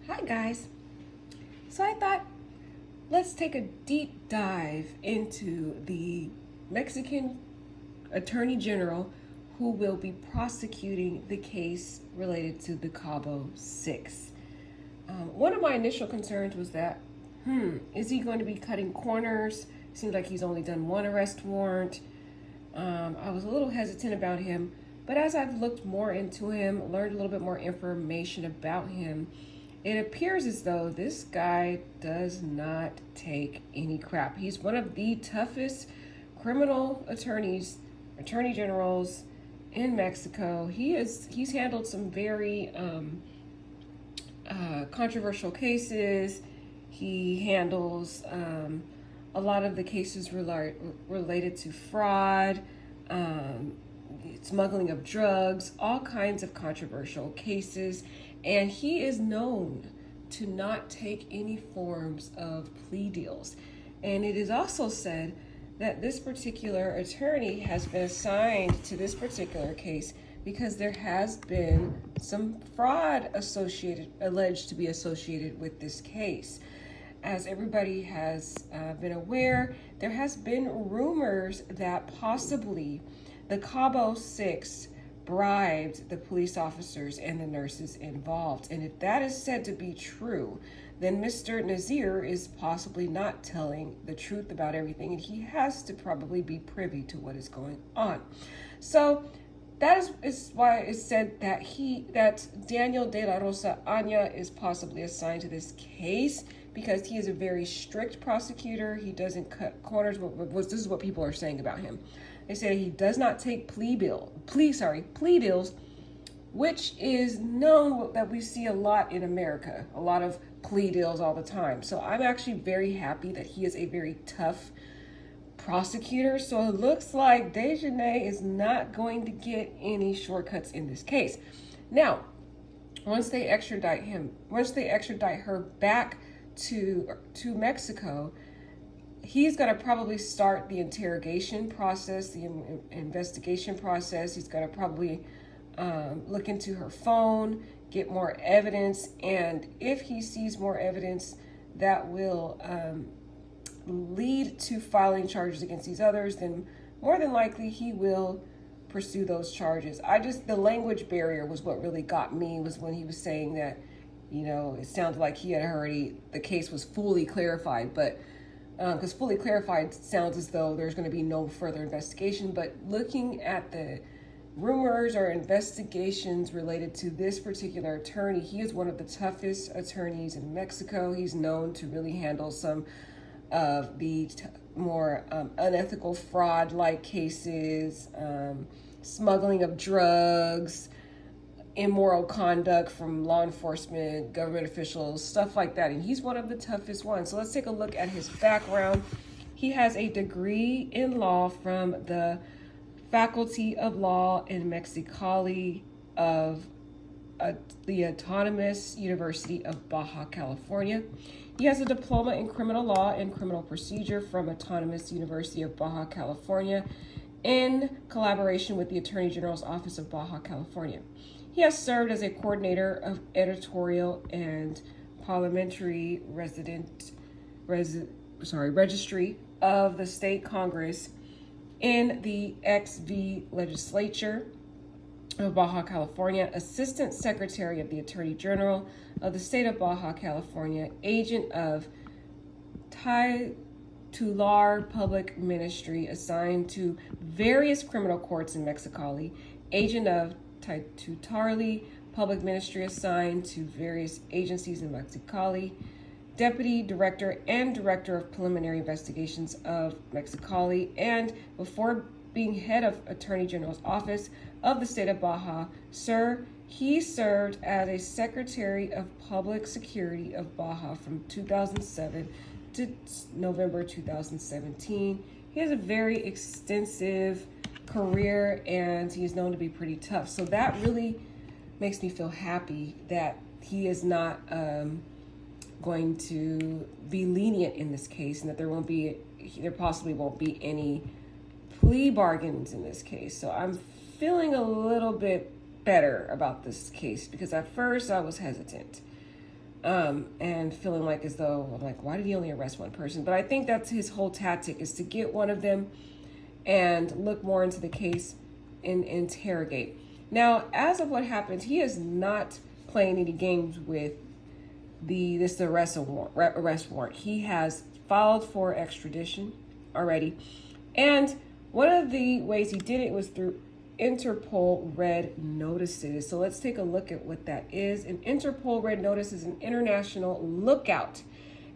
Hi guys. So I thought let's take a deep dive into the Mexican Attorney General who will be prosecuting the case related to the CABO 6. One of my initial concerns was that, is he going to be cutting corners? Seems like he's only done one arrest warrant. I was a little hesitant about him, but as I've looked more into him, learned a little bit more information about him, it appears as though this guy does not take any crap. He's one of the toughest criminal attorney generals in Mexico. He's handled some very controversial cases. He handles a lot of the cases related to fraud, smuggling of drugs, all kinds of controversial cases. And he is known to not take any forms of plea deals. And it is also said that this particular attorney has been assigned to this particular case because there has been some fraud alleged to be associated with this case. As everybody has been aware, there has been rumors that possibly the CABO 6 bribed the police officers and the nurses involved. And if that is said to be true, then Mr. Nazir is possibly not telling the truth about everything, and he has to probably be privy to what is going on. So that is why it's said that Daniel de la Rosa Anaya is possibly assigned to this case, because he is a very strict prosecutor. He doesn't cut corners. This is what people are saying about him. They say he does not take plea deals, which is known that we see a lot in America, a lot of plea deals all the time. So I'm actually very happy that he is a very tough prosecutor. So it looks like Dejanay is not going to get any shortcuts in this case. Now, once they extradite her back to Mexico, he's going to probably start the interrogation process, the investigation process. He's going to probably look into her phone, get more evidence, and if he sees more evidence that will lead to filing charges against these others, then more than likely he will pursue those charges. The language barrier was what really got me, was when he was saying that, it sounded like he had already, the case was fully clarified, but because fully clarified sounds as though there's going to be no further investigation. But looking at the rumors or investigations related to this particular attorney, he is one of the toughest attorneys in Mexico. He's known to really handle some of the more unethical fraud-like cases, smuggling of drugs, immoral conduct from law enforcement, government officials, stuff like that. And he's one of the toughest ones. So let's take a look at his background. He has a degree in law from the Faculty of Law in Mexicali of the Autonomous University of Baja California. He has a diploma in criminal law and criminal procedure from Autonomous University of Baja California in collaboration with the Attorney General's Office of Baja California. He has served as a coordinator of editorial and parliamentary registry of the state Congress in the XV legislature of Baja California, assistant secretary of the Attorney General of the state of Baja California, agent of titular public ministry assigned to various criminal courts in Mexicali, agent of titularly public ministry assigned to various agencies in Mexicali, deputy director and director of preliminary investigations of Mexicali, and before being head of Attorney General's office of the state of Baja, he served as a secretary of public security of Baja from 2007 to November 2017. He has a very extensive career, and he is known to be pretty tough. So that really makes me feel happy that he is not going to be lenient in this case, and that there possibly won't be any plea bargains in this case. So I'm feeling a little bit better about this case, because at first I was hesitant. and feeling like as though, I'm like, why did he only arrest one person? But I think that's his whole tactic, is to get one of them and look more into the case and interrogate. Now, as of what happens, he is not playing any games with this arrest warrant. He has filed for extradition already. And one of the ways he did it was through Interpol Red Notices. So let's take a look at what that is. An Interpol Red Notice is an international lookout,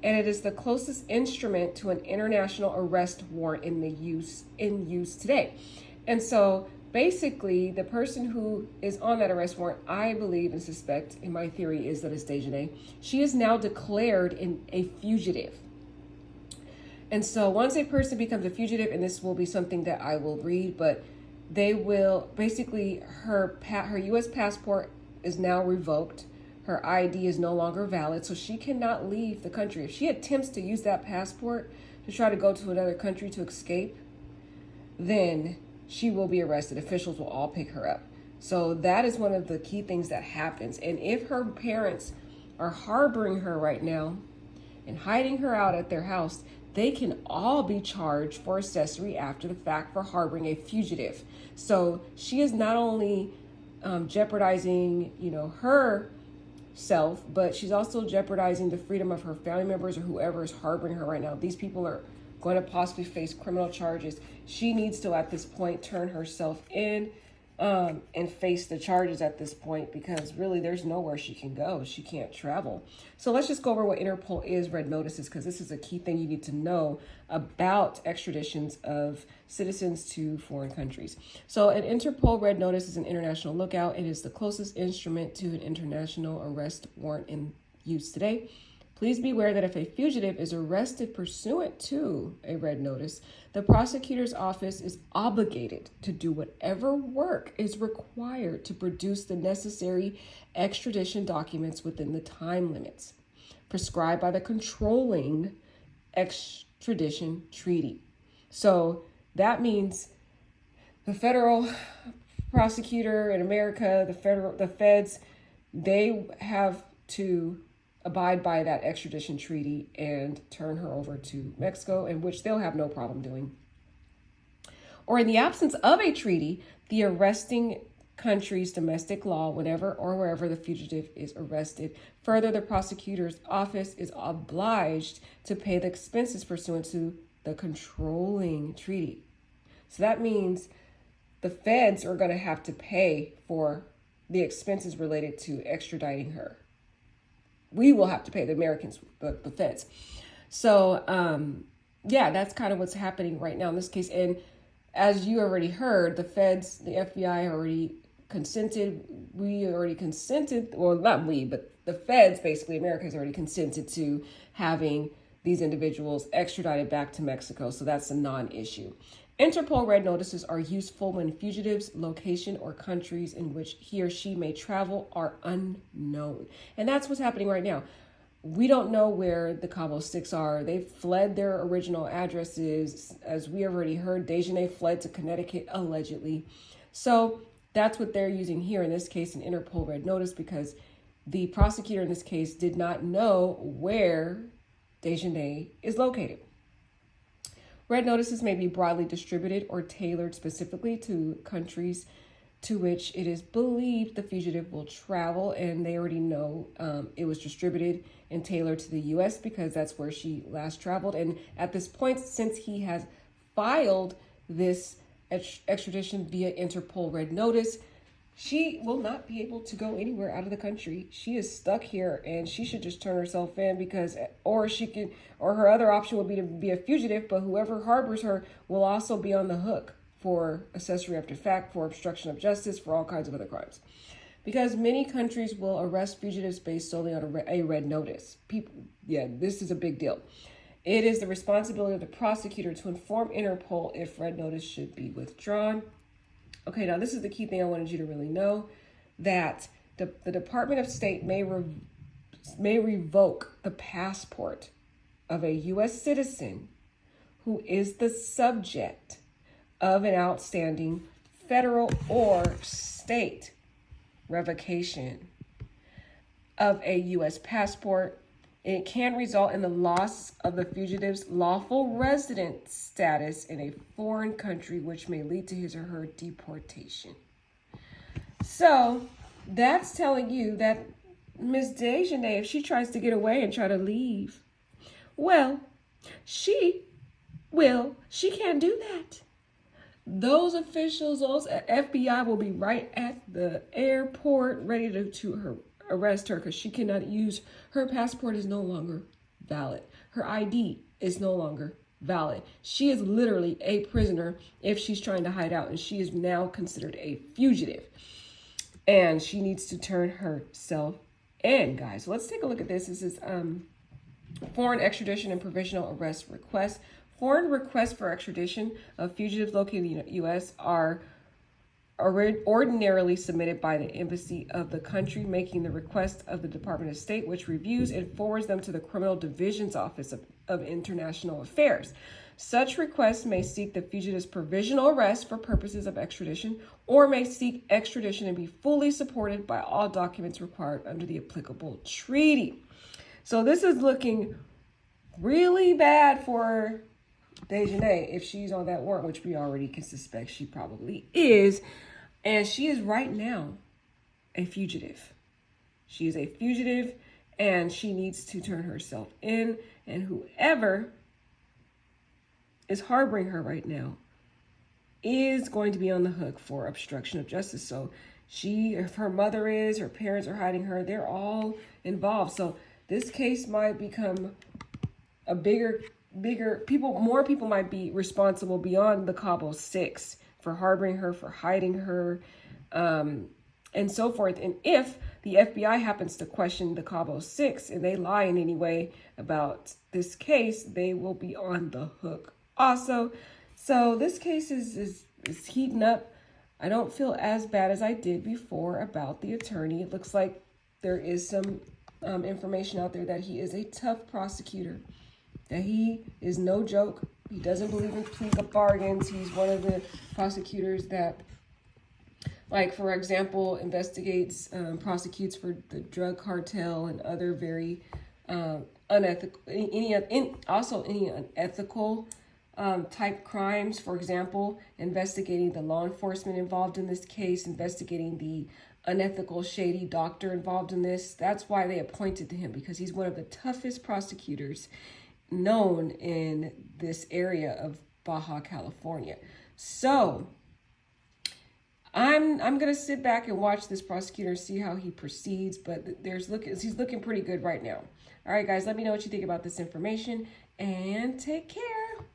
and it is the closest instrument to an international arrest warrant in use today. And so basically, the person who is on that arrest warrant, I believe and suspect, in my theory, is that it's Dejanay. She is now declared a fugitive. And so once a person becomes a fugitive, and this will be something that I will read, but they will basically, her U.S. passport is now revoked. Her ID is no longer valid, so she cannot leave the country. If she attempts to use that passport to try to go to another country to escape, then she will be arrested. Officials will all pick her up. So that is one of the key things that happens. And if her parents are harboring her right now and hiding her out at their house, they can all be charged for accessory after the fact for harboring a fugitive. So she is not only jeopardizing, herself, but she's also jeopardizing the freedom of her family members or whoever is harboring her right now. These people are going to possibly face criminal charges. She needs to, at this point, turn herself in and face the charges at this point, because really there's nowhere she can go. She can't travel. So let's just go over what Interpol is Red Notices, because this is a key thing you need to know about extraditions of citizens to foreign countries. So an Interpol Red Notice is an international lookout. It is the closest instrument to an international arrest warrant in use today. Please be aware that if a fugitive is arrested pursuant to a red notice, the prosecutor's office is obligated to do whatever work is required to produce the necessary extradition documents within the time limits prescribed by the controlling extradition treaty. So that means the federal prosecutor in America, the feds, they have to abide by that extradition treaty and turn her over to Mexico, in which they'll have no problem doing. Or in the absence of a treaty, the arresting country's domestic law, whenever or wherever the fugitive is arrested. Further, the prosecutor's office is obliged to pay the expenses pursuant to the controlling treaty. So that means the feds are going to have to pay for the expenses related to extraditing her. We will have to pay the Americans, the feds. So, that's kind of what's happening right now in this case. And as you already heard, the feds, the FBI already consented. We already consented, well, not we, but the feds, basically, America has already consented to having these individuals extradited back to Mexico. So that's a non-issue. Interpol Red Notices are useful when fugitives' location or countries in which he or she may travel are unknown. And that's what's happening right now. We don't know where the CABO 6 are. They've fled their original addresses. As we already heard, Dejanay fled to Connecticut, allegedly. So that's what they're using here in this case, an Interpol Red Notice, because the prosecutor in this case did not know where Dejanay is located. Red notices may be broadly distributed or tailored specifically to countries to which it is believed the fugitive will travel, and they already know it was distributed and tailored to the U.S. because that's where she last traveled. And at this point, since he has filed this extradition via Interpol Red Notice, she will not be able to go anywhere out of the country. She is stuck here, and she should just turn herself in, because, or her other option would be to be a fugitive, but whoever harbors her will also be on the hook for accessory after fact, for obstruction of justice, for all kinds of other crimes. Because many countries will arrest fugitives based solely on a red notice. This is a big deal. It is the responsibility of the prosecutor to inform Interpol if red notice should be withdrawn. Okay, now this is the key thing I wanted you to really know, that the Department of State may revoke the passport of a U.S. citizen who is the subject of an outstanding federal or state revocation of a U.S. passport. It can result in the loss of the fugitive's lawful resident status in a foreign country, which may lead to his or her deportation. So that's telling you that Miss Dejanay, if she tries to get away and try to leave, well, she can't do that. Those officials, those FBI will be right at the airport ready to arrest her, because she cannot use, her passport is no longer valid. Her ID is no longer valid. She is literally a prisoner if she's trying to hide out, and she is now considered a fugitive. And she needs to turn herself in, guys. So let's take a look at this. This is foreign extradition and provisional arrest requests. Foreign requests for extradition of fugitives located in the U.S. are ordinarily submitted by the embassy of the country making the request of the Department of State, which reviews and forwards them to the Criminal Division's Office of International Affairs. Such requests may seek the fugitive's provisional arrest for purposes of extradition, or may seek extradition and be fully supported by all documents required under the applicable treaty. So this is looking really bad for Dejanay if she's on that warrant, which we already can suspect she probably is. And she is right now a fugitive. She is a fugitive, and she needs to turn herself in. And whoever is harboring her right now is going to be on the hook for obstruction of justice. So if her mother is, her parents are hiding her, they're all involved. So this case might become a more people might be responsible beyond the CABO 6 for harboring her, for hiding her, and so forth. And if the FBI happens to question the CABO 6 and they lie in any way about this case, they will be on the hook also. So this case is heating up. I don't feel as bad as I did before about the attorney. It looks like there is some information out there that he is a tough prosecutor, that he is no joke. He doesn't believe in plea bargains. He's one of the prosecutors that, like, for example, investigates, prosecutes for the drug cartel and other very unethical, any unethical type crimes. For example, investigating the law enforcement involved in this case, investigating the unethical, shady doctor involved in this. That's why they appointed him, because he's one of the toughest prosecutors known in this area of Baja California. So I'm gonna sit back and watch this prosecutor and see how he proceeds, but he's looking pretty good right now. All right, guys, let me know what you think about this information, and take care.